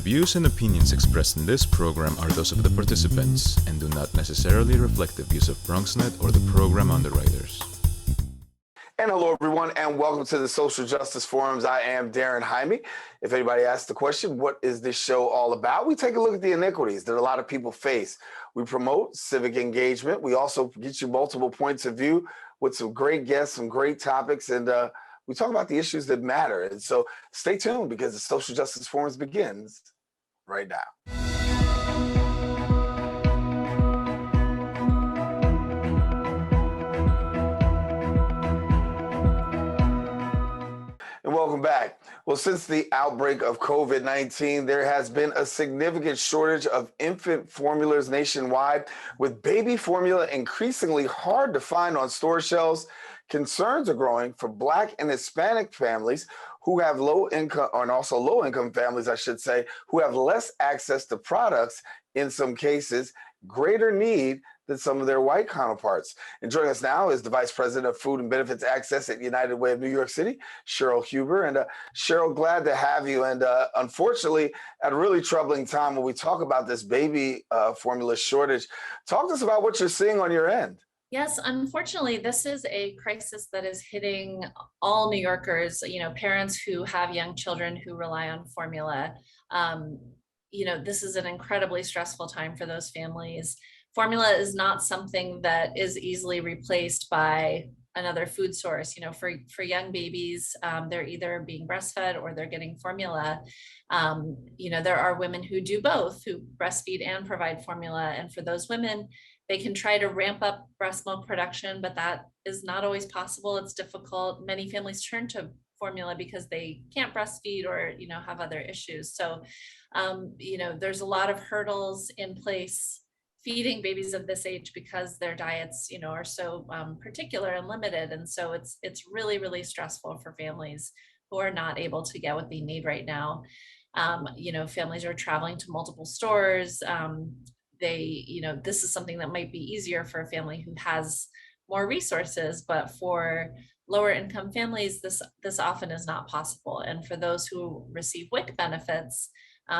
views and opinions expressed in this program are those of the participants and do not necessarily reflect the views of BronxNet or the program underwriters. And hello, everyone, and welcome to the Social Justice Forums. I am Daren Jaime. If anybody asks the question, what is this show all about? We take a look at the inequities that a lot of people face. We promote civic engagement. We also get you multiple points of view with some great guests, some great topics, and we talk about the issues that matter. And so stay tuned because the Social Justice Forums begins right now. And welcome back. Well, since the outbreak of COVID-19, there has been a significant shortage of infant formulas nationwide, with baby formula increasingly hard to find on store shelves. Concerns are growing for Black and Hispanic families who have low income, and also low income families, I should say, who have less access to products, in some cases, greater need than some of their white counterparts. And joining us now is the Vice President of Food and Benefits Access at United Way of New York City, Cheryl Huber. And Cheryl, glad to have you. And unfortunately, at a really troubling time when we talk about this baby formula shortage, talk to us about what you're seeing on your end. Yes, unfortunately, this is a crisis that is hitting all New Yorkers, parents who have young children who rely on formula. This is an incredibly stressful time for those families. Formula is not something that is easily replaced by another food source. For young babies, they're either being breastfed or they're getting formula. There are women who do both, who breastfeed and provide formula. And for those women, they can try to ramp up breast milk production, but that is not always possible. It's difficult. Many families turn to formula because they can't breastfeed or, have other issues. So, there's a lot of hurdles in place feeding babies of this age because their diets, are so particular and limited. And so it's really, really stressful for families who are not able to get what they need right now. Families are traveling to multiple stores. This is something that might be easier for a family who has more resources, but for lower income families, this often is not possible. And for those who receive WIC benefits,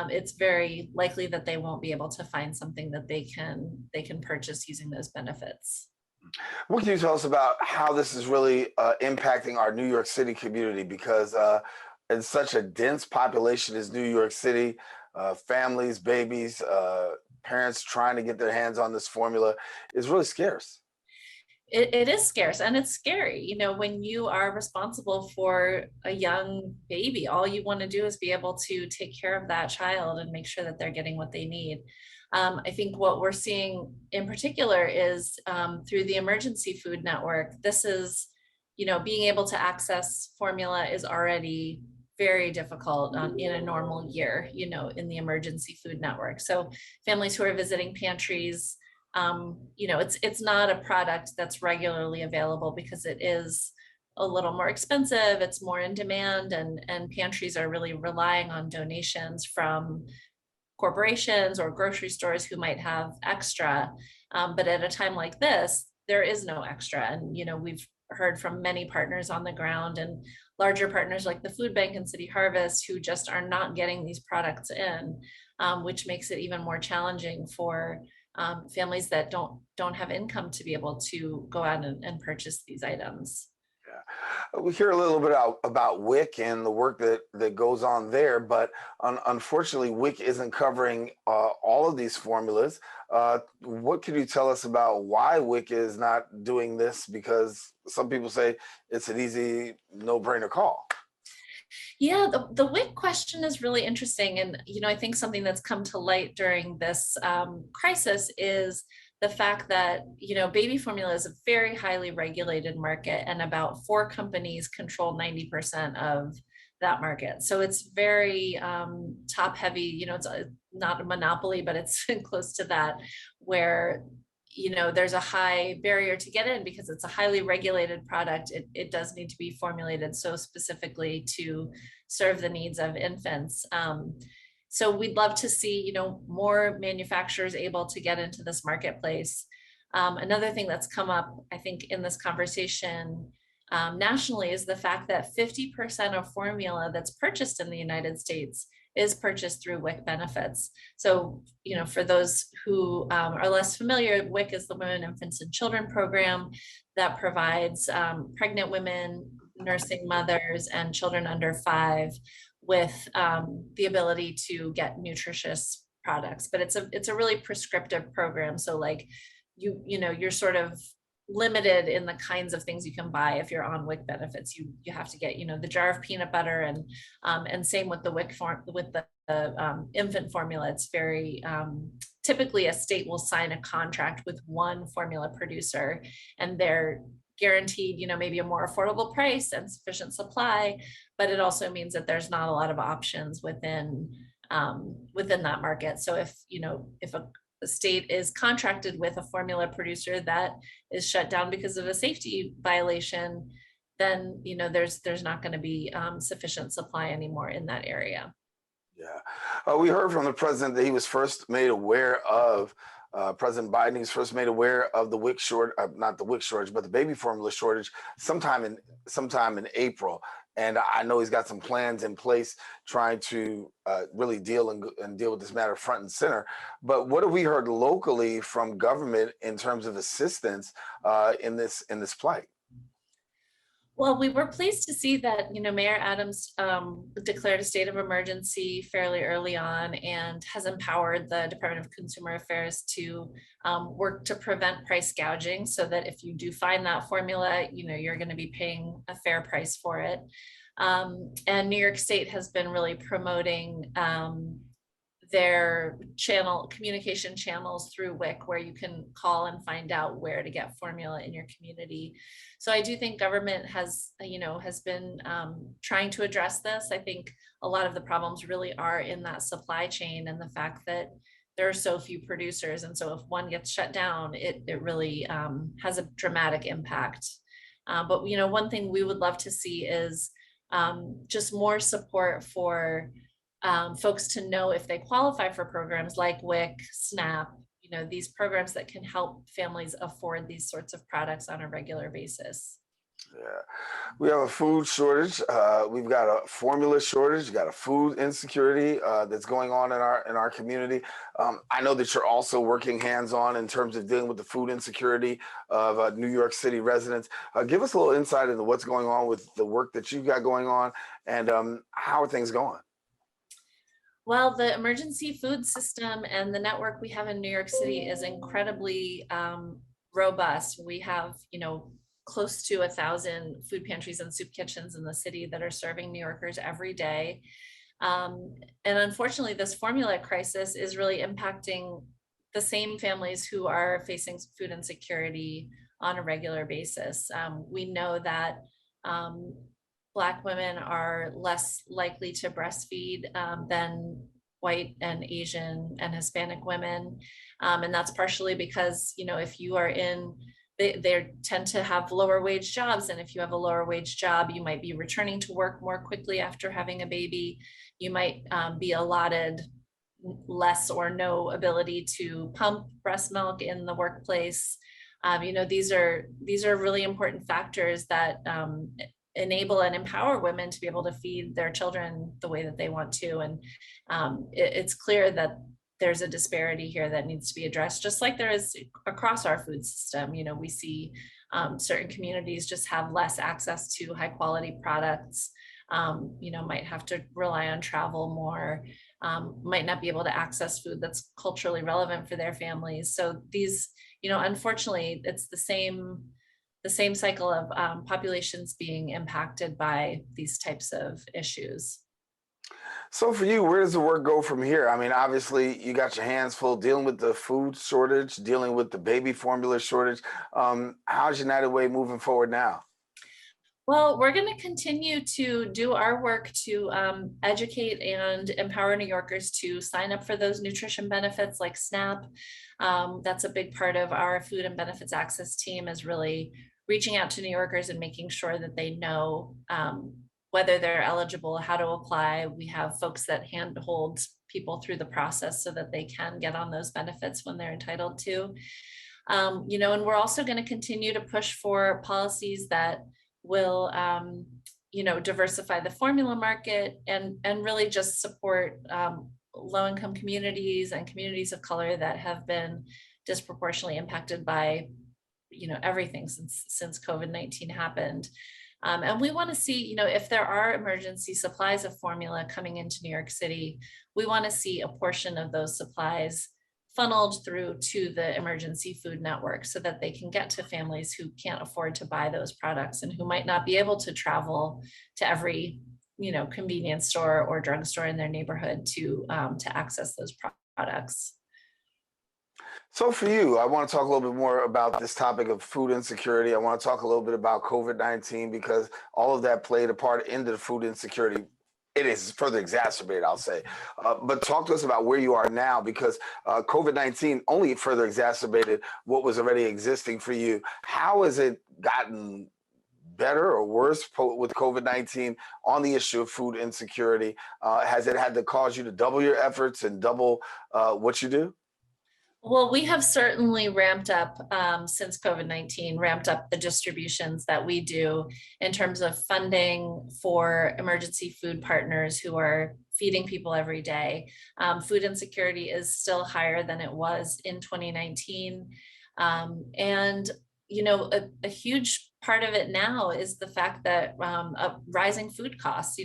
it's very likely that they won't be able to find something that they can purchase using those benefits. What can you tell us about how this is really impacting our New York City community? Because in such a dense population as New York City, families, babies, parents trying to get their hands on this formula is really scarce. It is scarce and it's scary. When you are responsible for a young baby, all you want to do is be able to take care of that child and make sure that they're getting what they need. I think what we're seeing in particular is through the Emergency Food Network, this is, being able to access formula is already very difficult in a normal year, in the Emergency Food Network. So families who are visiting pantries, it's not a product that's regularly available because it is a little more expensive, it's more in demand, and pantries are really relying on donations from corporations or grocery stores who might have extra. But at a time like this, there is no extra. And, we've heard from many partners on the ground and larger partners like the Food Bank and City Harvest who just are not getting these products in, which makes it even more challenging for families that don't have income to be able to go out and purchase these items. Yeah, we hear a little bit about WIC and the work that goes on there, but unfortunately, WIC isn't covering all of these formulas. What can you tell us about why WIC is not doing this? Because some people say it's an easy, no-brainer call. Yeah, the WIC question is really interesting. And, I think something that's come to light during this crisis is the fact that, baby formula is a very highly regulated market and about 4 companies control 90% of that market. So it's very top heavy, it's not a monopoly, but it's close to that, where there's a high barrier to get in because it's a highly regulated product. It does need to be formulated so specifically to serve the needs of infants. So we'd love to see, more manufacturers able to get into this marketplace. Another thing that's come up, I think, in this conversation nationally is the fact that 50% of formula that's purchased in the United States is purchased through WIC benefits. So, for those who are less familiar, WIC is the Women, Infants, and Children program that provides pregnant women, nursing mothers, and children under 5 with the ability to get nutritious products. But it's a really prescriptive program. So like you're sort of limited in the kinds of things you can buy if you're on WIC benefits. You have to get the jar of peanut butter, and same with the WIC form with the infant formula. It's very typically a state will sign a contract with one formula producer, and they're guaranteed maybe a more affordable price and sufficient supply, but it also means that there's not a lot of options within that market. So if a state is contracted with a formula producer that is shut down because of a safety violation, then there's not going to be sufficient supply anymore in that area. Yeah, we heard from the president that he was first made aware of President Biden. He's first made aware of the WIC shortage, not the WIC shortage, but the baby formula shortage sometime in April. And I know he's got some plans in place trying to really deal with this matter front and center. But what have we heard locally from government in terms of assistance in this plight? Well, we were pleased to see that, Mayor Adams declared a state of emergency fairly early on and has empowered the Department of Consumer Affairs to work to prevent price gouging, so that if you do find that formula, you're going to be paying a fair price for it. And New York State has been really promoting their communication channels through WIC, where you can call and find out where to get formula in your community. So I do think government has been trying to address this. I think a lot of the problems really are in that supply chain and the fact that there are so few producers. And so if one gets shut down, it really has a dramatic impact. But one thing we would love to see is just more support for folks to know if they qualify for programs like WIC, SNAP, these programs that can help families afford these sorts of products on a regular basis. Yeah, we have a food shortage. We've got a formula shortage. We've got a food insecurity that's going on in our community. I know that you're also working hands-on in terms of dealing with the food insecurity of New York City residents. Give us a little insight into what's going on with the work that you've got going on, and how are things going? Well, the emergency food system and the network we have in New York City is incredibly robust. We have, close to 1,000 food pantries and soup kitchens in the city that are serving New Yorkers every day. And unfortunately, this formula crisis is really impacting the same families who are facing food insecurity on a regular basis. We know that Black women are less likely to breastfeed than white and Asian and Hispanic women. And that's partially because, if you are they tend to have lower wage jobs. And if you have a lower wage job, you might be returning to work more quickly after having a baby. You might be allotted less or no ability to pump breast milk in the workplace. These are really important factors that enable and empower women to be able to feed their children the way that they want to. And it's clear that there's a disparity here that needs to be addressed, just like there is across our food system. We see certain communities just have less access to high quality products, might have to rely on travel more, might not be able to access food that's culturally relevant for their families. So these, unfortunately, it's the same cycle of populations being impacted by these types of issues. So for you, where does the work go from here? I mean, obviously, you got your hands full dealing with the food shortage, dealing with the baby formula shortage. How's United Way moving forward now? Well, we're going to continue to do our work to educate and empower New Yorkers to sign up for those nutrition benefits like SNAP. That's a big part of our food and benefits access team, is really reaching out to New Yorkers and making sure that they know whether they're eligible, how to apply. We have folks that handhold people through the process so that they can get on those benefits when they're entitled to. And we're also going to continue to push for policies that will diversify the formula market and really just support low-income communities and communities of color that have been disproportionately impacted by everything since COVID-19 happened. And we want to see, if there are emergency supplies of formula coming into New York City, we want to see a portion of those supplies funneled through to the emergency food network so that they can get to families who can't afford to buy those products and who might not be able to travel to every convenience store or drugstore in their neighborhood to access those products. So for you, I want to talk a little bit more about this topic of food insecurity. I want to talk a little bit about COVID-19 because all of that played a part into the food insecurity. It is further exacerbated, I'll say. But talk to us about where you are now, because COVID-19 only further exacerbated what was already existing for you. How has it gotten better or worse with COVID-19 on the issue of food insecurity? Has it had to cause you to double your efforts and double what you do? Well, we have certainly ramped up since COVID-19, ramped up the distributions that we do in terms of funding for emergency food partners who are feeding people every day. Food insecurity is still higher than it was in 2019. And, a huge part of it now is the fact that of rising food costs,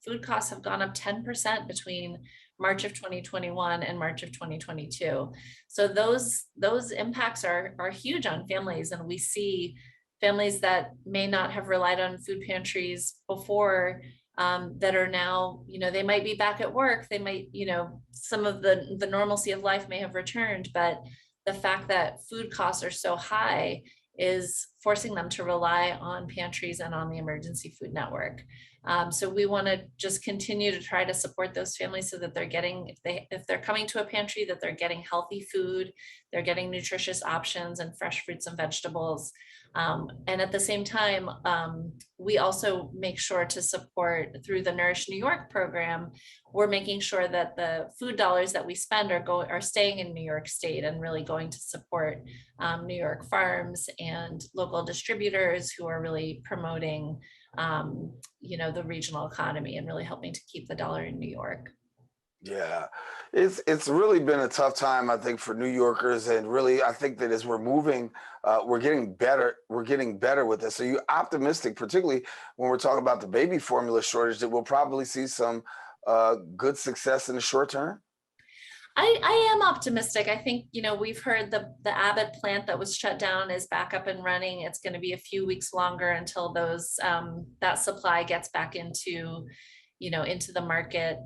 food costs have gone up 10% between March of 2021 and March of 2022. So those impacts are huge on families, and we see families that may not have relied on food pantries before that are now, they might be back at work, they might, some of the normalcy of life may have returned, but the fact that food costs are so high is forcing them to rely on pantries and on the emergency food network. So we want to just continue to try to support those families so that they're getting, if they're coming to a pantry, that they're getting healthy food, they're getting nutritious options and fresh fruits and vegetables. And at the same time, we also make sure to support through the Nourish New York program. We're making sure that the food dollars that we spend are staying in New York State and really going to support New York farms and local distributors who are really promoting the regional economy and really helping to keep the dollar in New York. Yeah, it's really been a tough time, I think, for New Yorkers, and really, I think that as we're moving, we're getting better. We're getting better with this. So you're optimistic, particularly when we're talking about the baby formula shortage, that we'll probably see some good success in the short term. I am optimistic. I think, we've heard the Abbott plant that was shut down is back up and running. It's going to be a few weeks longer until that supply gets back into the market.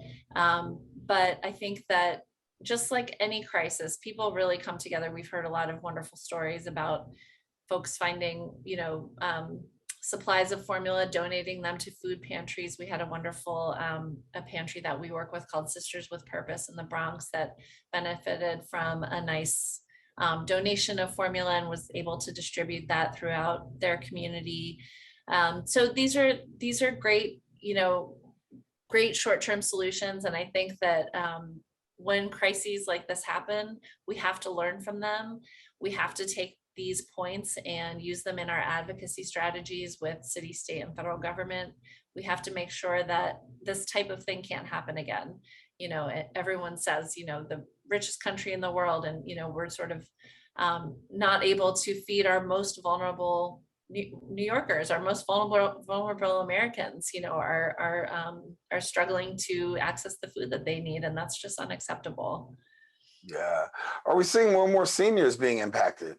But I think that just like any crisis, people really come together. We've heard a lot of wonderful stories about folks finding, supplies of formula, donating them to food pantries. We had a wonderful a pantry that we work with called Sisters with Purpose in the Bronx that benefited from a nice donation of formula and was able to distribute that throughout their community. So these are great, great short-term solutions. And I think that when crises like this happen, we have to learn from them. We have to take these points and use them in our advocacy strategies with city, state, and federal government. We have to make sure that this type of thing can't happen again. Everyone says, the richest country in the world, and, we're sort of not able to feed our most vulnerable New Yorkers, our most vulnerable Americans, are struggling to access the food that they need, and that's just unacceptable. Yeah. Are we seeing more and more seniors being impacted?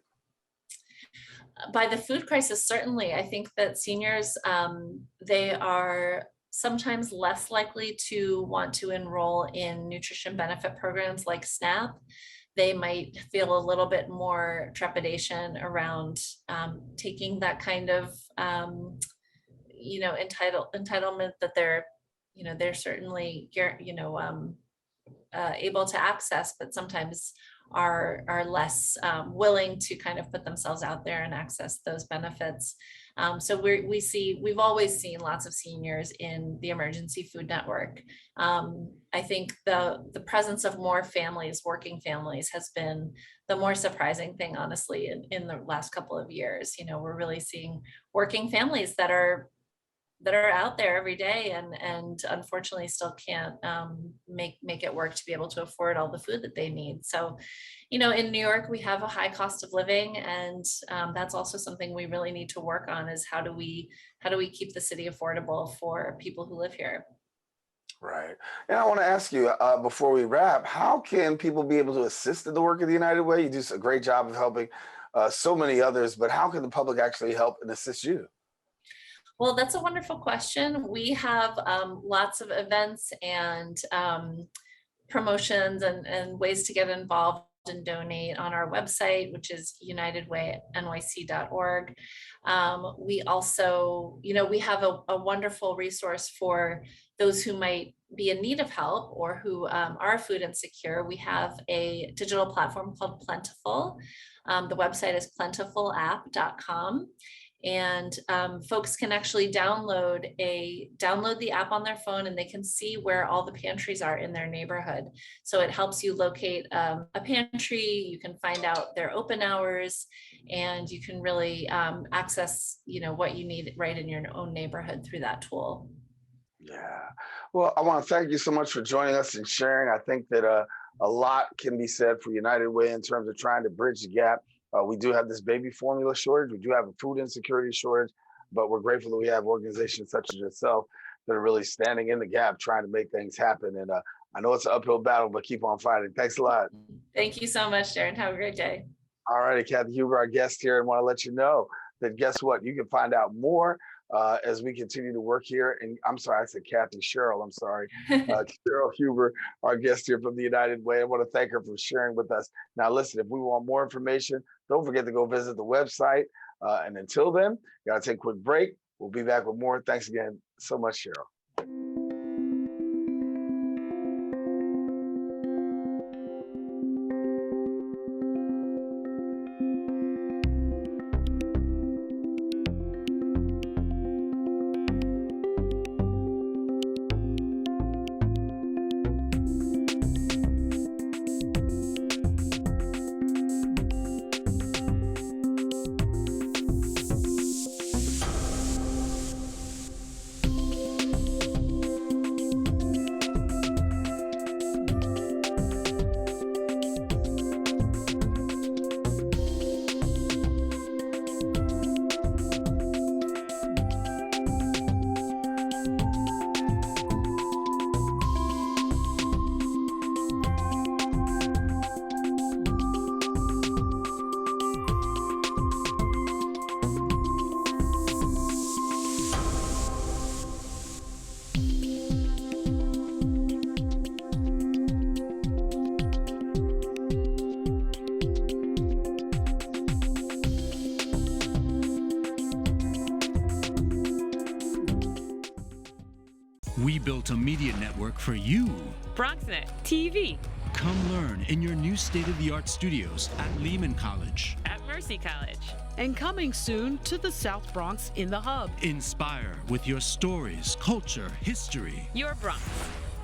By the food crisis, certainly. I think that seniors, they are sometimes less likely to want to enroll in nutrition benefit programs like SNAP. They might feel a little bit more trepidation around taking that kind of, entitlement that they're certainly, able to access, but sometimes are less willing to kind of put themselves out there and access those benefits. So we've always seen lots of seniors in the emergency food network. I think the presence of more families, working families, has been the more surprising thing, honestly, in the last couple of years. We're really seeing working families that are that are out there every day and unfortunately still can't make it work to be able to afford all the food that they need. So, in New York, we have a high cost of living, and that's also something we really need to work on is how do we keep the city affordable for people who live here? Right. And I want to ask you before we wrap, how can people be able to assist in the work of the United Way? You do a great job of helping so many others, but how can the public actually help and assist you? Well, that's a wonderful question. We have lots of events and promotions and ways to get involved and donate on our website, which is unitedwaynyc.org. We also, we have a wonderful resource for those who might be in need of help or who are food insecure. We have a digital platform called Plentiful. The website is plentifulapp.com. And folks can actually download the app on their phone, and they can see where all the pantries are in their neighborhood. So it helps you locate a pantry. You can find out their open hours, and you can really access what you need right in your own neighborhood through that tool. Yeah. Well, I want to thank you so much for joining us and sharing. I think that a lot can be said for United Way in terms of trying to bridge the gap. We do have this baby formula shortage. We do have a food insecurity shortage, but we're grateful that we have organizations such as yourself that are really standing in the gap, trying to make things happen. And I know it's an uphill battle, but keep on fighting. Thanks a lot. Thank you so much, Daren. Have a great day. All righty, Kathy Huber, our guest here, and want to let you know that guess what? You can find out more as we continue to work here. And I'm sorry, I said Kathy, Cheryl, I'm sorry. Cheryl Huber, our guest here from the United Way. I want to thank her for sharing with us. Now, listen, if we want more information, don't forget to go visit the website. And until then, got to take a quick break. We'll be back with more. Thanks again so much, Cheryl. We built a media network for you. BronxNet TV. Come learn in your new state-of-the-art studios at Lehman College. At Mercy College. And coming soon to the South Bronx in the Hub. Inspire with your stories, culture, history. Your Bronx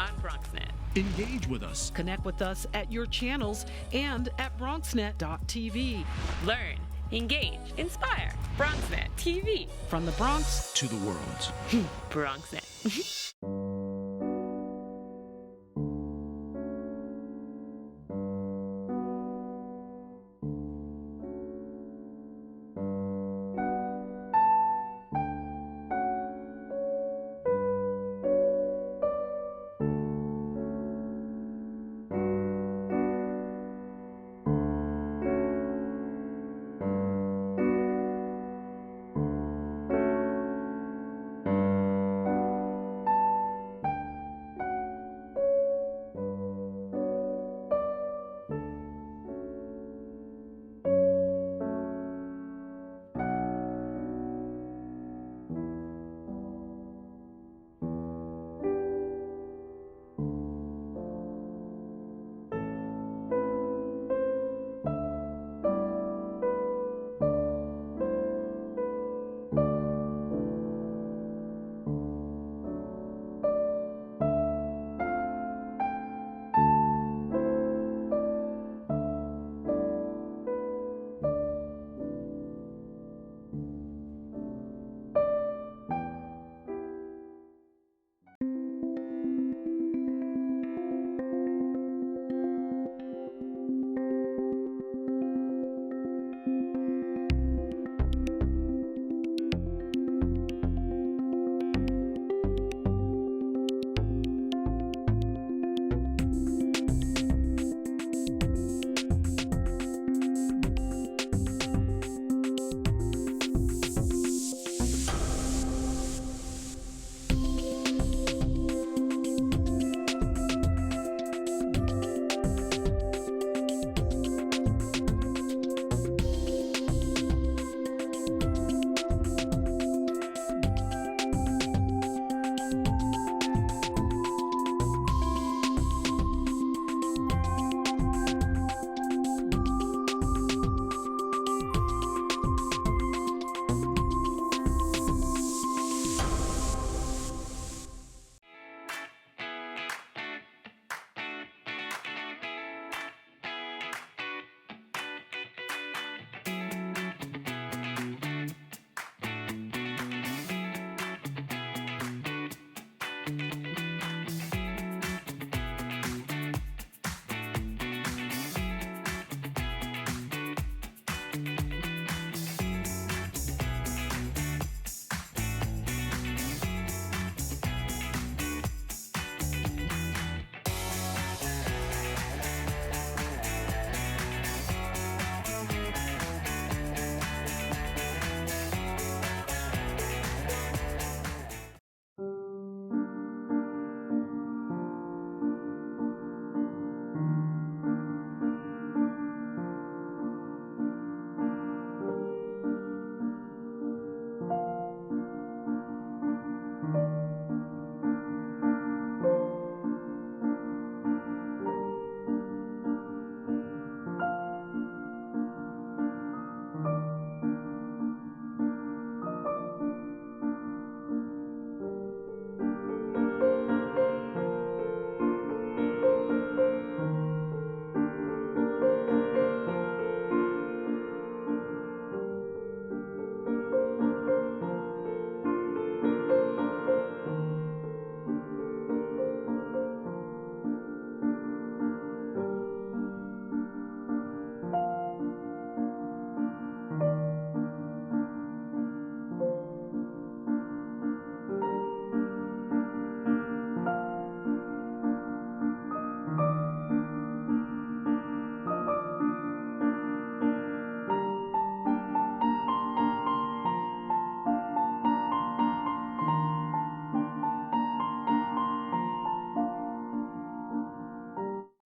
on BronxNet. Engage with us. Connect with us at your channels and at BronxNet.tv. Learn, engage, inspire. BronxNet TV. From the Bronx to the world. BronxNet.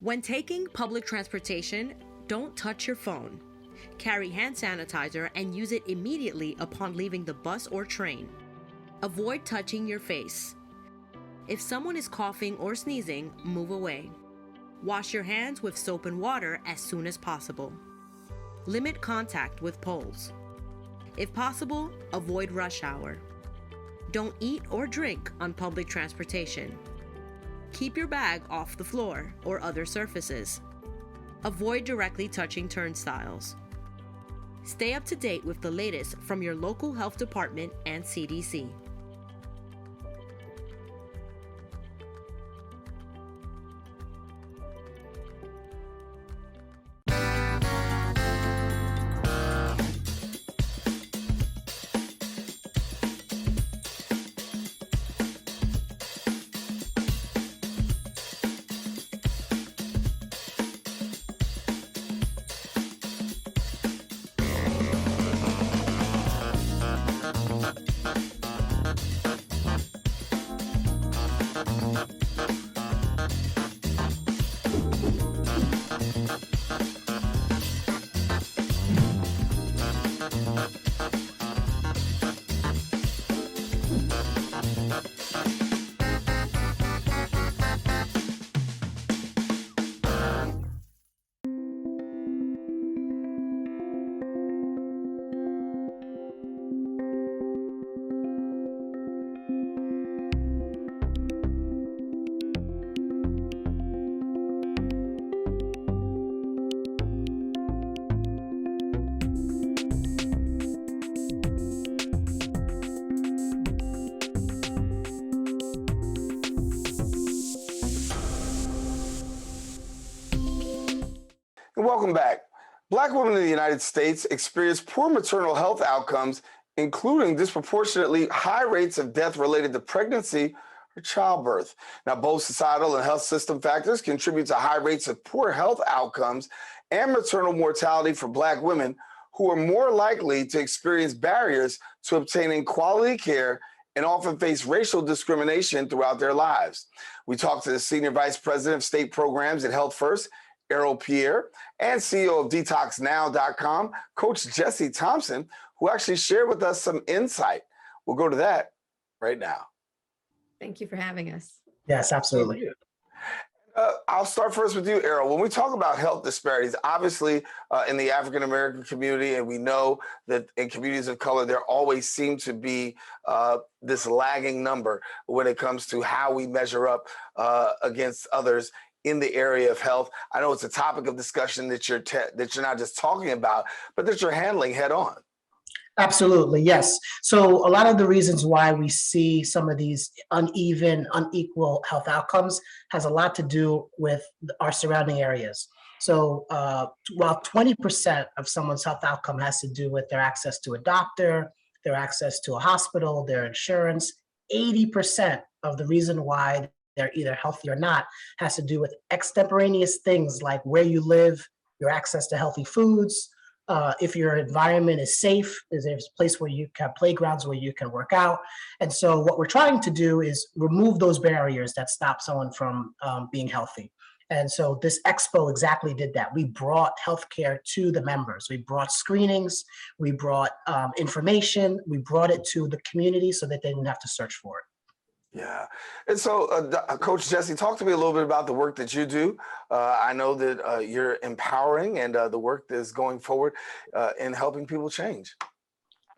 When taking public transportation, don't touch your phone. Carry hand sanitizer and use it immediately upon leaving the bus or train. Avoid touching your face. If someone is coughing or sneezing, move away. Wash your hands with soap and water as soon as possible. Limit contact with poles. If possible, avoid rush hour. Don't eat or drink on public transportation. Keep your bag off the floor or other surfaces. Avoid directly touching turnstiles. Stay up to date with the latest from your local health department and CDC. Welcome back. Black women in the United States experience poor maternal health outcomes, including disproportionately high rates of death related to pregnancy or childbirth. Now, both societal and health system factors contribute to high rates of poor health outcomes and maternal mortality for Black women, who are more likely to experience barriers to obtaining quality care and often face racial discrimination throughout their lives. We talked to the Senior Vice President of State Programs at Health First, Errol Pierre, and CEO of DetoxNow.com, Coach Jesse Thompson, who actually shared with us some insight. We'll go to that right now. Thank you for having us. Yes, absolutely. I'll start first with you, Errol. When we talk about health disparities, obviously in the African-American community, and we know that in communities of color, there always seems to be this lagging number when it comes to how we measure up against others in the area of health. I know it's a topic of discussion that you're not just talking about, but that you're handling head on. Absolutely, yes. So a lot of the reasons why we see some of these unequal health outcomes has a lot to do with our surrounding areas. So while 20% of someone's health outcome has to do with their access to a doctor, their access to a hospital, their insurance, 80% of the reason why they're either healthy or not has to do with extemporaneous things like where you live, your access to healthy foods, if your environment is safe, is there a place where you can have playgrounds where you can work out. And so what we're trying to do is remove those barriers that stop someone from being healthy. And so this expo exactly did that. We brought healthcare to the members. We brought screenings, we brought information, we brought it to the community so that they didn't have to search for it. Yeah. And so, Coach Jesse, talk to me a little bit about the work that you do. I know that you're empowering and the work that is going forward in helping people change.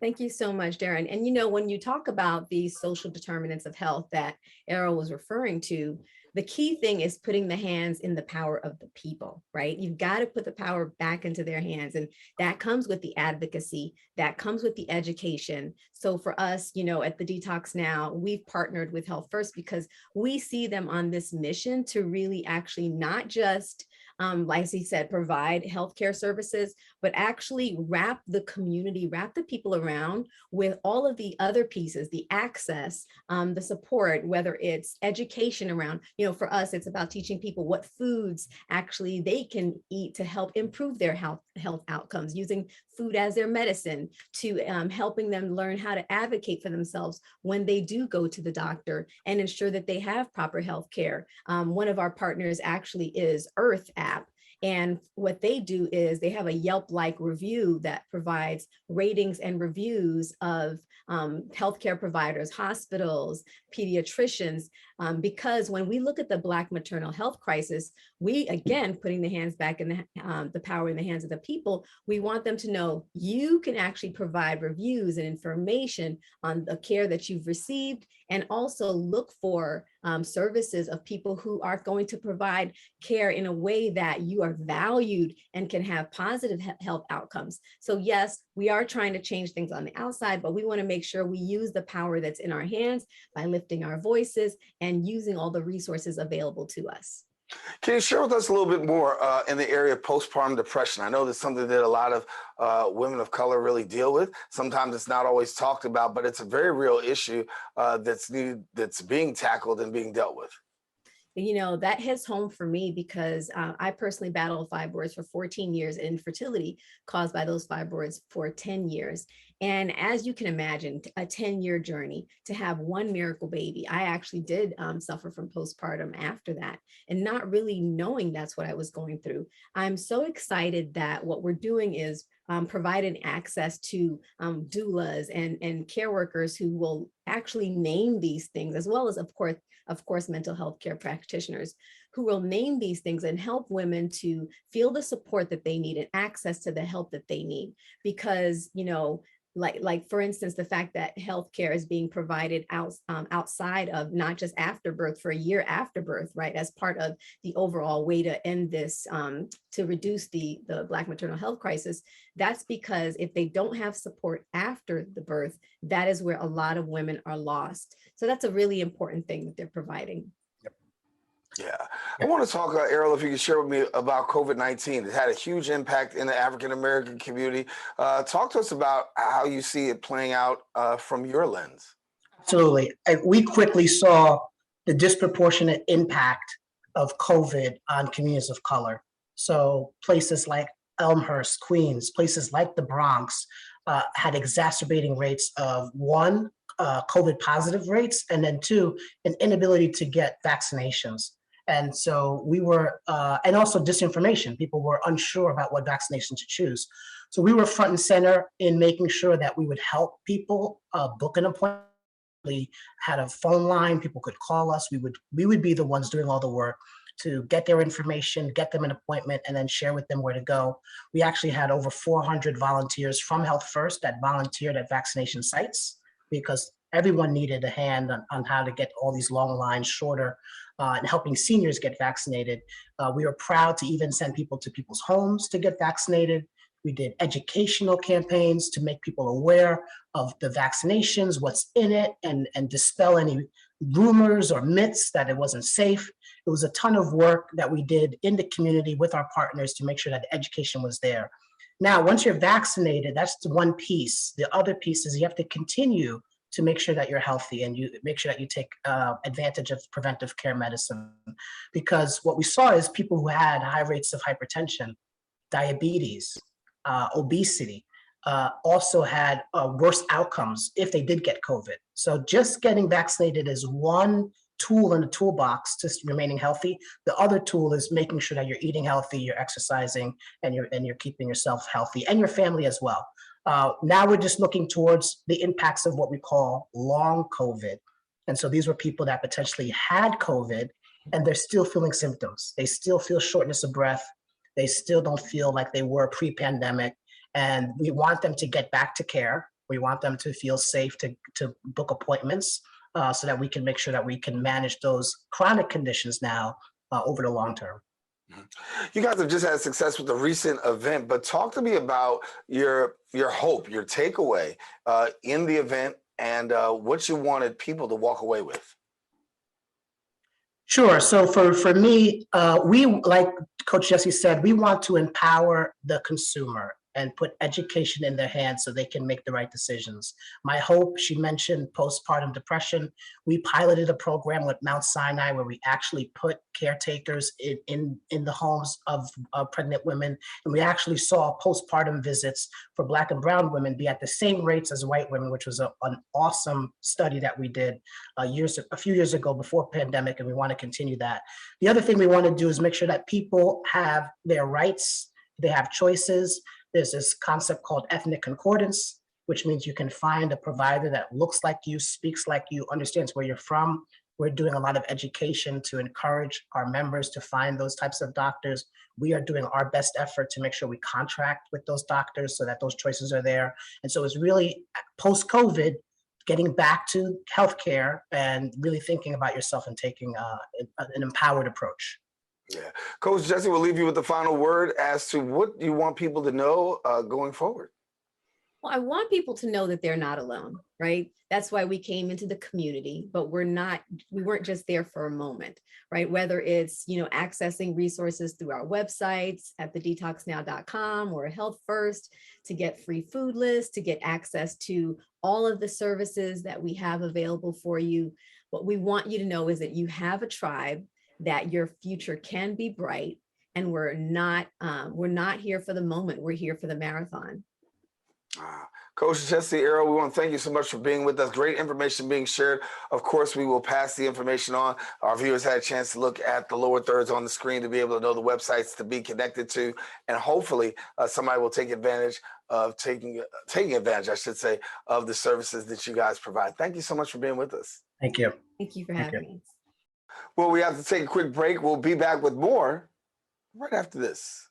Thank you so much, Daren. And you know, when you talk about these social determinants of health that Errol was referring to, the key thing is putting the hands in the power of the people, right? You've got to put the power back into their hands. And that comes with the advocacy, that comes with the education. So for us, you know, at the Detox Now, we've partnered with Health First because we see them on this mission to really actually not just like he said, provide healthcare services, but actually wrap the community, wrap the people around with all of the other pieces, the access, the support, whether it's education around, you know, for us, it's about teaching people what foods actually they can eat to help improve their health outcomes, using food as their medicine, to helping them learn how to advocate for themselves when they do go to the doctor and ensure that they have proper health care. One of our partners actually is Earth app. And what they do is they have a Yelp-like review that provides ratings and reviews of healthcare providers, hospitals, pediatricians, because when we look at the Black maternal health crisis, we, again, putting the hands back in the power in the hands of the people, we want them to know you can actually provide reviews and information on the care that you've received, and also look for services of people who are going to provide care in a way that you are valued and can have positive health outcomes. So yes, we are trying to change things on the outside, but we want to make sure we use the power that's in our hands by lifting our voices and using all the resources available to us. Can you share with us a little bit more in the area of postpartum depression? I know that's something that a lot of women of color really deal with. Sometimes it's not always talked about, but it's a very real issue that's being tackled and being dealt with. You know, that hits home for me because I personally battled fibroids for 14 years and infertility caused by those fibroids for 10 years. And as you can imagine, a 10-year journey to have one miracle baby. I actually did suffer from postpartum after that, and not really knowing that's what I was going through. I'm so excited that what we're doing is providing access to doulas and care workers who will actually name these things, as well as, of course, mental health care practitioners who will name these things and help women to feel the support that they need and access to the help that they need. Because, you know, like for instance, the fact that healthcare is being provided outside of, not just after birth, for a year after birth, right, as part of the overall way to end this, to reduce the Black maternal health crisis. That's because if they don't have support after the birth, that is where a lot of women are lost. So that's a really important thing that they're providing. Yeah. I want to talk, Errol, if you could share with me about COVID-19. It had a huge impact in the African-American community. Talk to us about how you see it playing out from your lens. Absolutely. We quickly saw the disproportionate impact of COVID on communities of color. So places like Elmhurst, Queens, places like the Bronx had exacerbating rates of one, COVID positive rates, and then two, an inability to get vaccinations. And so we were, and also disinformation. People were unsure about what vaccination to choose. So we were front and center in making sure that we would help people book an appointment. We had a phone line, people could call us. We would be the ones doing all the work to get their information, get them an appointment, and then share with them where to go. We actually had over 400 volunteers from Health First that volunteered at vaccination sites, because everyone needed a hand on how to get all these long lines shorter, and helping seniors get vaccinated. We were proud to even send people to people's homes to get vaccinated. We did educational campaigns to make people aware of the vaccinations, what's in it, and dispel any rumors or myths that it wasn't safe. It was a ton of work that we did in the community with our partners to make sure that the education was there. Now, once you're vaccinated, that's the one piece. The other piece is you have to continue to make sure that you're healthy, and you make sure that you take advantage of preventive care medicine. Because what we saw is people who had high rates of hypertension, diabetes, obesity, also had worse outcomes if they did get COVID. So just getting vaccinated is one tool in the toolbox to remaining healthy. The other tool is making sure that you're eating healthy, you're exercising, and you're keeping yourself healthy, and your family as well. Now we're just looking towards the impacts of what we call long COVID. And so these were people that potentially had COVID and they're still feeling symptoms. They still feel shortness of breath. They still don't feel like they were pre-pandemic. And we want them to get back to care. We want them to feel safe to book appointments so that we can make sure that we can manage those chronic conditions now over the long term. You guys have just had success with a recent event, but talk to me about your hope, your takeaway in the event, and what you wanted people to walk away with. Sure. So for me, we, like Coach Jesse said, we want to empower the consumer. and put education in their hands so they can make the right decisions. My hope, she mentioned postpartum depression. We piloted a program with Mount Sinai where we actually put caretakers in the homes of pregnant women. And we actually saw postpartum visits for Black and brown women be at the same rates as white women, which was an awesome study that we did a few years ago before pandemic, and we want to continue that. The other thing we want to do is make sure that people have their rights, they have choices. There's this concept called ethnic concordance, which means you can find a provider that looks like you, speaks like you, understands where you're from. We're doing a lot of education to encourage our members to find those types of doctors. We are doing our best effort to make sure we contract with those doctors so that those choices are there. And so it's really post-COVID, getting back to healthcare and really thinking about yourself and taking an empowered approach. Yeah. Coach Jesse, we'll leave you with the final word as to what you want people to know going forward. Well, I want people to know that they're not alone, right? That's why we came into the community, but we weren't just there for a moment, right? Whether it's, accessing resources through our websites at thedetoxnow.com or Health First to get free food lists, to get access to all of the services that we have available for you. What we want you to know is that you have a tribe, that your future can be bright, and we're not here for the moment. We're here for the marathon. Coach Jesse, Errol, we want to thank you so much for being with us. Great information being shared. Of course, we will pass the information on. Our viewers had a chance to look at the lower thirds on the screen to be able to know the websites to be connected to, and hopefully somebody will take advantage of taking advantage, I should say, of the services that you guys provide. Thank you so much for being with us. Thank you. Thank you for having me. Well, we have to take a quick break. We'll be back with more right after this.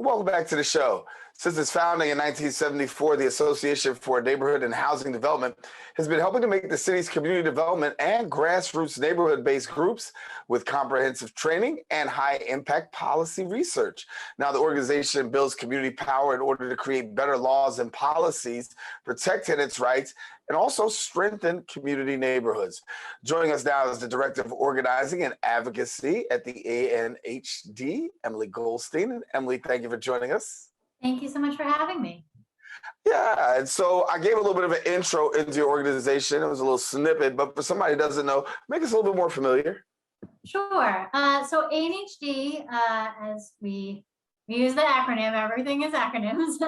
Welcome back to the show. Since its founding in 1974, the Association for Neighborhood and Housing Development has been helping to make the city's community development and grassroots neighborhood-based groups with comprehensive training and high-impact policy research. Now, the organization builds community power in order to create better laws and policies, protect tenants' rights, and also strengthen community neighborhoods. Joining us now is the Director of Organizing and Advocacy at the ANHD, Emily Goldstein. And Emily, thank you for joining us. Thank you so much for having me. Yeah, and so I gave a little bit of an intro into your organization. It was a little snippet, but for somebody who doesn't know, make us a little bit more familiar. Sure. So ANHD, as we use the acronym, everything is acronyms,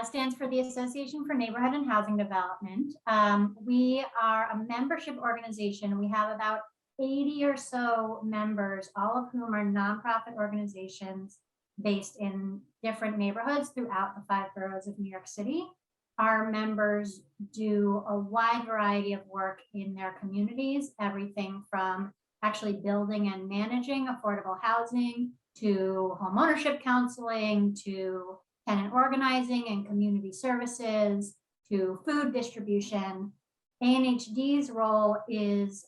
stands for the Association for Neighborhood and Housing Development. We are a membership organization. We have about 80 or so members, all of whom are nonprofit organizations based in different neighborhoods throughout the 5 boroughs of New York City. Our members do a wide variety of work in their communities, everything from actually building and managing affordable housing to homeownership counseling to tenant organizing and community services to food distribution. ANHD's role is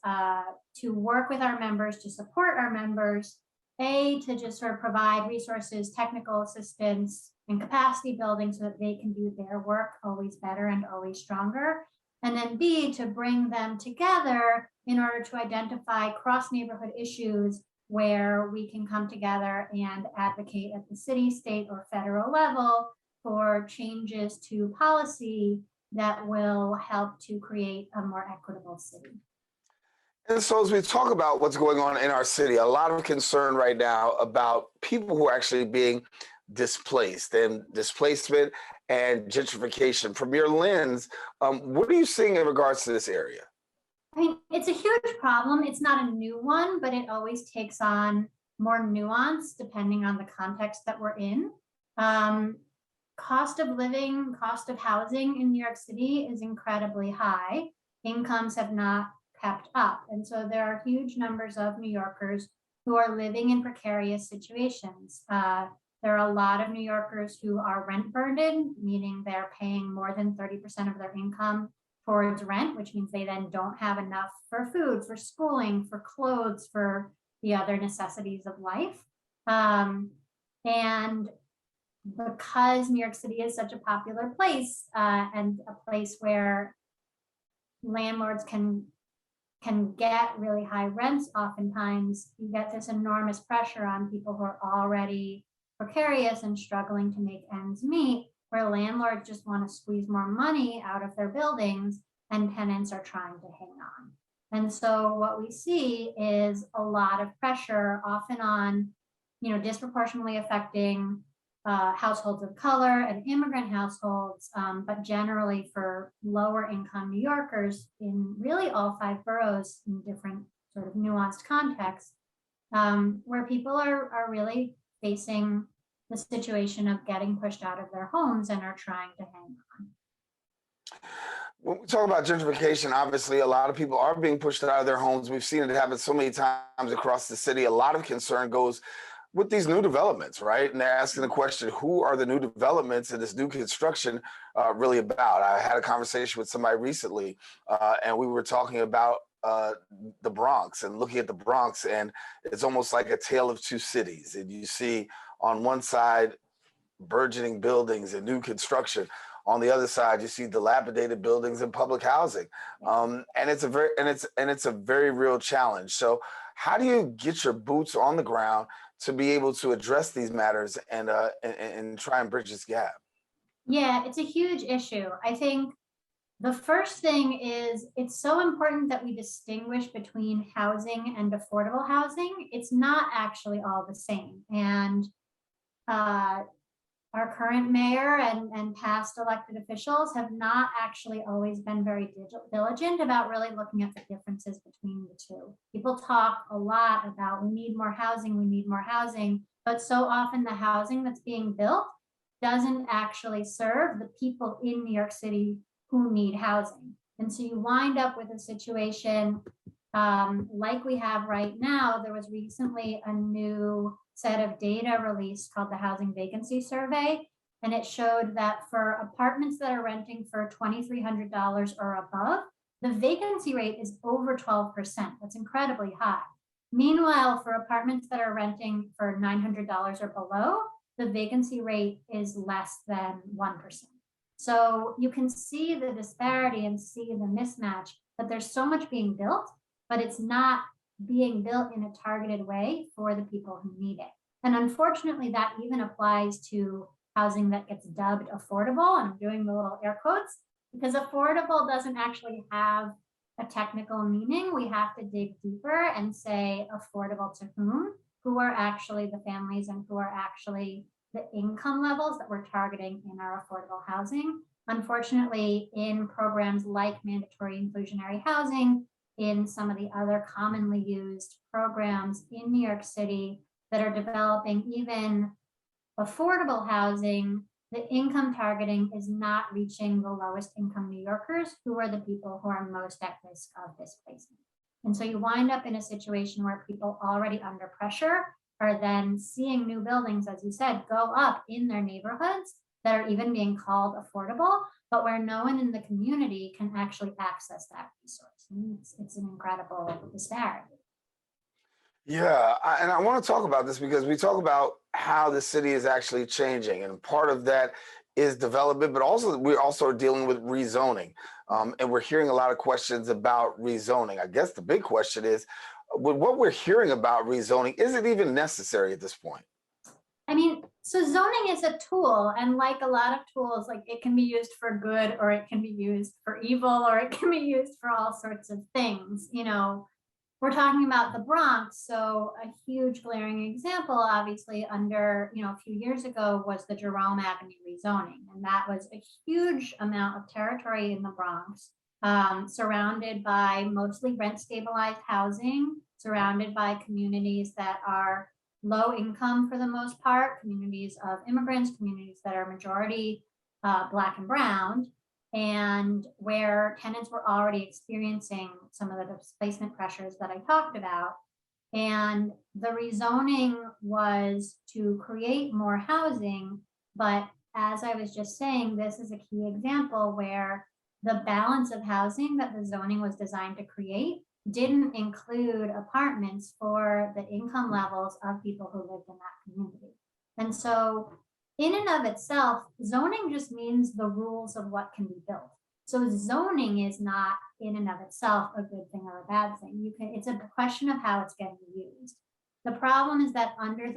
to work with our members, to support our members, to just sort of provide resources, technical assistance, and capacity building so that they can do their work always better and always stronger. And then B, to bring them together in order to identify cross-neighborhood issues where we can come together and advocate at the city, state, or federal level for changes to policy that will help to create a more equitable city. And so as we talk about what's going on in our city, a lot of concern right now about people who are actually being displaced and displacement and gentrification. From your lens, what are you seeing in regards to this area? I mean, it's a huge problem. It's not a new one, but it always takes on more nuance depending on the context that we're in. Cost of living, cost of housing in New York City is incredibly high. Incomes have not kept up. And so there are huge numbers of New Yorkers who are living in precarious situations. There are a lot of New Yorkers who are rent burdened, meaning they're paying more than 30% of their income towards rent, which means they then don't have enough for food, for schooling, for clothes, for the other necessities of life. And because New York City is such a popular place and a place where landlords can get really high rents, oftentimes you get this enormous pressure on people who are already precarious and struggling to make ends meet, where landlords just want to squeeze more money out of their buildings and tenants are trying to hang on. And so what we see is a lot of pressure, often on, disproportionately affecting households of color and immigrant households, but generally for lower income New Yorkers in really all 5 boroughs in different sort of nuanced contexts, where people are really facing the situation of getting pushed out of their homes and are trying to hang on. When we talk about gentrification, obviously a lot of people are being pushed out of their homes. We've seen it happen so many times across the city. A lot of concern goes with these new developments, right? And they're asking the question, who are the new developments and this new construction really about? I had a conversation with somebody recently and we were talking about the Bronx and looking at the Bronx, and it's almost like a tale of 2 cities. And you see on one side burgeoning buildings and new construction. On the other side, you see dilapidated buildings and public housing. And it's a very real challenge. So how do you get your boots on the ground to be able to address these matters and try and bridge this gap? Yeah, it's a huge issue. I think the first thing is it's so important that we distinguish between housing and affordable housing. It's not actually all the same. And our current mayor and past elected officials have not actually always been very diligent about really looking at the differences between the two. People talk a lot about we need more housing, but so often the housing that's being built doesn't actually serve the people in New York City who need housing. And so you wind up with a situation like we have right now. There was recently a new set of data released called the Housing Vacancy Survey. And it showed that for apartments that are renting for $2,300 or above, the vacancy rate is over 12%. That's incredibly high. Meanwhile, for apartments that are renting for $900 or below, the vacancy rate is less than 1%. So you can see the disparity and see the mismatch, that there's so much being built, but it's not being built in a targeted way for the people who need it. And unfortunately, that even applies to housing that gets dubbed affordable. And I'm doing the little air quotes, because affordable doesn't actually have a technical meaning. We have to dig deeper and say affordable to whom, who are actually the families and who are actually the income levels that we're targeting in our affordable housing. Unfortunately, in programs like mandatory inclusionary housing, in some of the other commonly used programs in New York City that are developing even affordable housing, the income targeting is not reaching the lowest income New Yorkers, who are the people who are most at risk of displacement. And so you wind up in a situation where people already under pressure are then seeing new buildings, as you said, go up in their neighborhoods that are even being called affordable, but where no one in the community can actually access that resource. And it's an incredible disparity. Yeah, and I want to talk about this because we talk about how the city is actually changing, and part of that is development, but also we're also dealing with rezoning, and we're hearing a lot of questions about rezoning. I guess the big question is, with what we're hearing about rezoning, is it even necessary at this point? I mean, so zoning is a tool, and like a lot of tools, like it can be used for good or it can be used for evil or it can be used for all sorts of things. You know, we're talking about the Bronx, so a huge glaring example, obviously, under, you know, a few years ago was the Jerome Avenue rezoning, and that was a huge amount of territory in the Bronx, surrounded by mostly rent-stabilized housing, surrounded by communities that are low income for the most part, communities of immigrants, communities that are majority Black and brown, and where tenants were already experiencing some of the displacement pressures that I talked about. And the rezoning was to create more housing, but as I was just saying, this is a key example where the balance of housing that the zoning was designed to create didn't include apartments for the income levels of people who lived in that community. And so in and of itself, zoning just means the rules of what can be built. So zoning is not in and of itself a good thing or a bad thing. It's a question of how it's getting used. The problem is that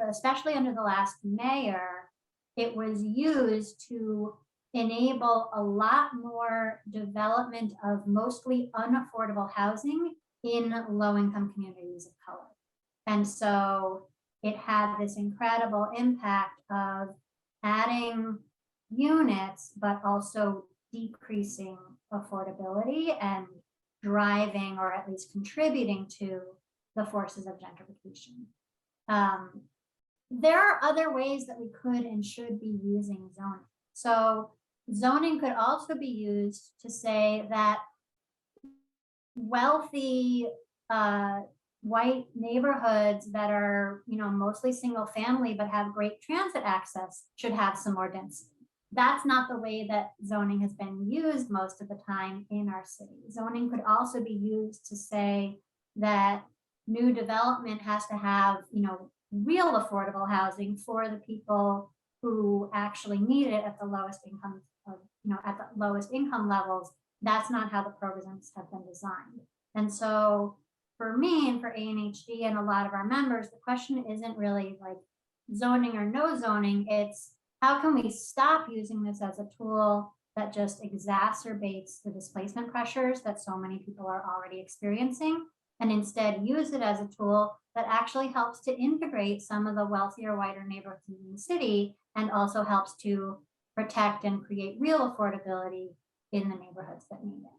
especially under the last mayor, it was used to enable a lot more development of mostly unaffordable housing in low-income communities of color. And so it had this incredible impact of adding units, but also decreasing affordability and driving, or at least contributing to, the forces of gentrification. There are other ways that we could and should be using zoning. So zoning could also be used to say that wealthy white neighborhoods that are, you know, mostly single family but have great transit access should have some more density. That's not the way that zoning has been used most of the time in our city. Zoning could also be used to say that new development has to have, you know, real affordable housing for the people who actually need it at the lowest income, at the lowest income levels. That's not how the programs have been designed. And so for me and for ANHD and a lot of our members, the question isn't really like zoning or no zoning, it's how can we stop using this as a tool that just exacerbates the displacement pressures that so many people are already experiencing, and instead use it as a tool that actually helps to integrate some of the wealthier, whiter neighborhoods in the city, and also helps to protect and create real affordability in the neighborhoods that need it.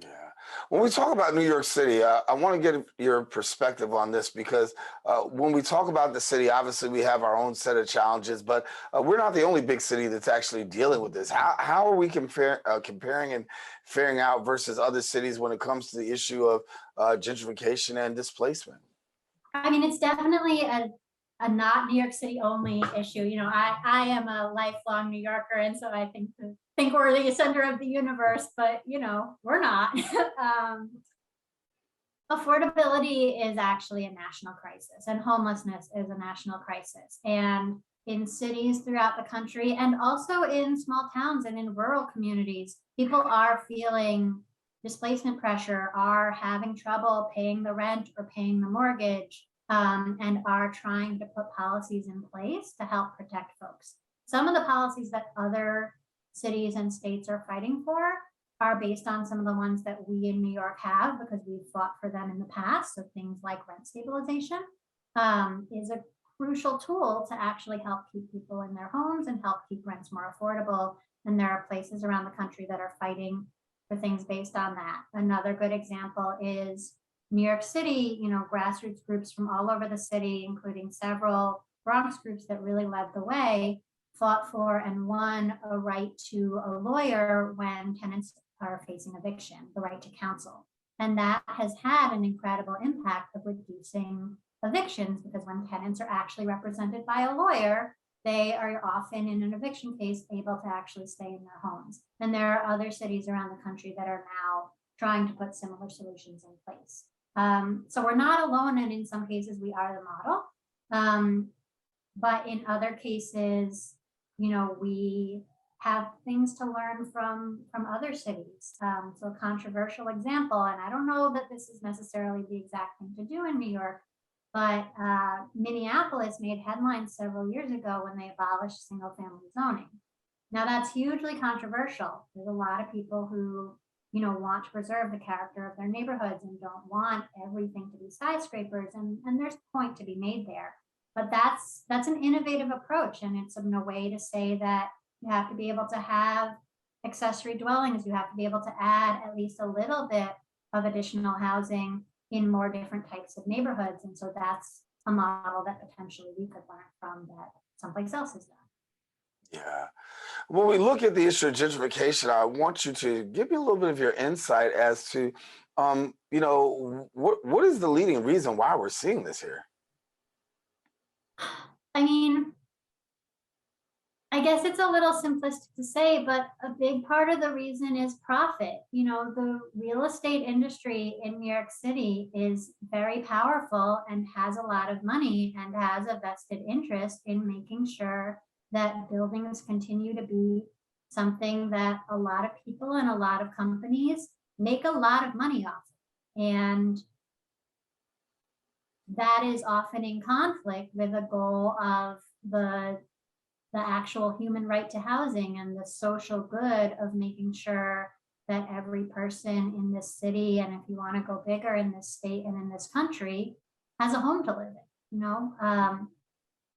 Yeah. When we talk about New York City, I want to get your perspective on this because when we talk about the city, obviously we have our own set of challenges, but we're not the only big city that's actually dealing with this. How are we comparing and faring out versus other cities when it comes to the issue of gentrification and displacement? I mean, it's definitely a not New York City only issue. You know, I am a lifelong New Yorker, and so I think we're the center of the universe, but you know, we're not. Affordability is actually a national crisis, and homelessness is a national crisis. And in cities throughout the country, and also in small towns and in rural communities, people are feeling displacement pressure, are having trouble paying the rent or paying the mortgage, and are trying to put policies in place to help protect folks. Some of the policies that other cities and states are fighting for are based on some of the ones that we in New York have, because we've fought for them in the past. So things like rent stabilization is a crucial tool to actually help keep people in their homes and help keep rents more affordable. And there are places around the country that are fighting for things based on that. Another good example is New York City, you know, grassroots groups from all over the city, including several Bronx groups that really led the way, fought for and won a right to a lawyer when tenants are facing eviction, the right to counsel. And that has had an incredible impact of reducing evictions, because when tenants are actually represented by a lawyer, they are often in an eviction case able to actually stay in their homes. And there are other cities around the country that are now trying to put similar solutions in place. So we're not alone, and in some cases we are the model. But in other cases, you know, we have things to learn from other cities. So a controversial example, and I don't know that this is necessarily the exact thing to do in New York, but Minneapolis made headlines several years ago when they abolished single-family zoning. Now that's hugely controversial. There's a lot of people who, you know, want to preserve the character of their neighborhoods and don't want everything to be skyscrapers, and there's a point to be made there. But that's an innovative approach, and it's in a way to say that you have to be able to have accessory dwellings. You have to be able to add at least a little bit of additional housing in more different types of neighborhoods. And so that's a model that potentially we could learn from that someplace else has done. Yeah. When we look at the issue of gentrification, I want you to give me a little bit of your insight as to, you know, what is the leading reason why we're seeing this here? I mean, I guess it's a little simplistic to say, but a big part of the reason is profit. You know, the real estate industry in New York City is very powerful and has a lot of money and has a vested interest in making sure that buildings continue to be something that a lot of people and a lot of companies make a lot of money off of. And that is often in conflict with the goal of the actual human right to housing and the social good of making sure that every person in this city, and if you want to go bigger, in this state and in this country, has a home to live in. You know,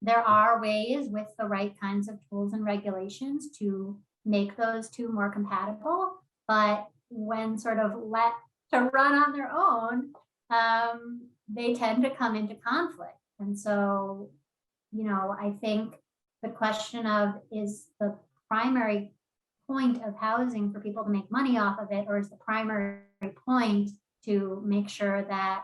there are ways with the right kinds of tools and regulations to make those two more compatible, but when sort of let to run on their own, they tend to come into conflict. And so, you know, I think the question of, is the primary point of housing for people to make money off of it, or is the primary point to make sure that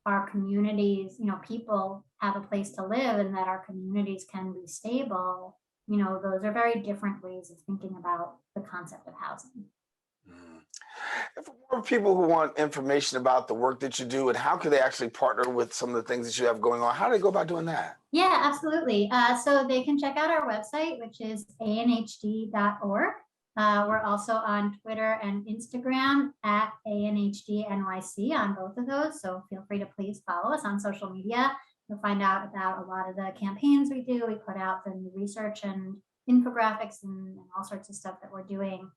our communities, you know, people have a place to live and that our communities can be stable? You know, those are very different ways of thinking about the concept of housing. And for more people who want information about the work that you do, and how can they actually partner with some of the things that you have going on, how do they go about doing that? Yeah, absolutely. So they can check out our website, which is anhd.org. We're also on Twitter and Instagram at ANHDNYC on both of those. So feel free to please follow us on social media. You'll find out about a lot of the campaigns we do. We put out the new research and infographics and all sorts of stuff that we're doing.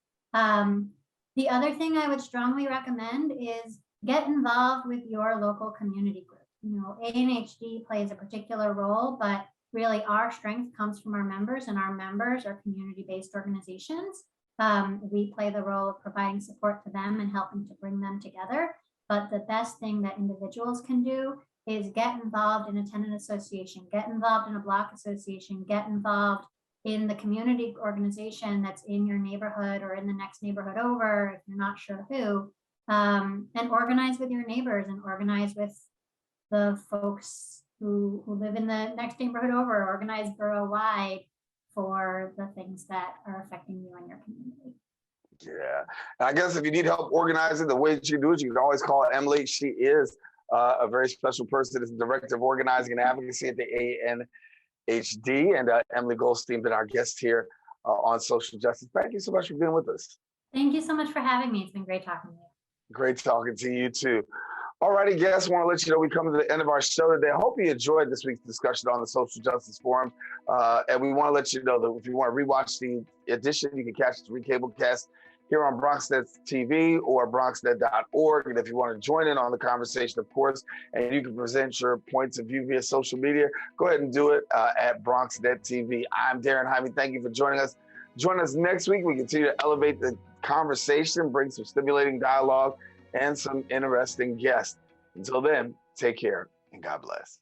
The other thing I would strongly recommend is get involved with your local community group. You know, ANHD plays a particular role, but really our strength comes from our members, and our members are community-based organizations. We play the role of providing support to them and helping to bring them together. But the best thing that individuals can do is get involved in a tenant association, get involved in a block association, get involved in the community organization that's in your neighborhood or in the next neighborhood over, if you're not sure who, and organize with your neighbors and organize with the folks who live in the next neighborhood over, organized borough-wide for the things that are affecting you and your community. Yeah. And I guess if you need help organizing the way that you do it, you can always call Emily. She is a very special person. Is the Director of Organizing and Advocacy at the ANHD. And Emily Goldstein, been our guest here on Social Justice. Thank you so much for being with us. Thank you so much for having me. It's been great talking to you. Great talking to you too. All righty, guests, want to let you know we come to the end of our show today. I hope you enjoyed this week's discussion on the Social Justice Forum. And we want to let you know that if you want to rewatch the edition, you can catch the recablecast here on BronxNet TV or BronxNet.org. And if you want to join in on the conversation, of course, and you can present your points of view via social media, go ahead and do it at BronxNet TV. I'm Daren Jaime. Thank you for joining us. Join us next week. We continue to elevate the conversation, bring some stimulating dialogue, and some interesting guests. Until then, take care and God bless.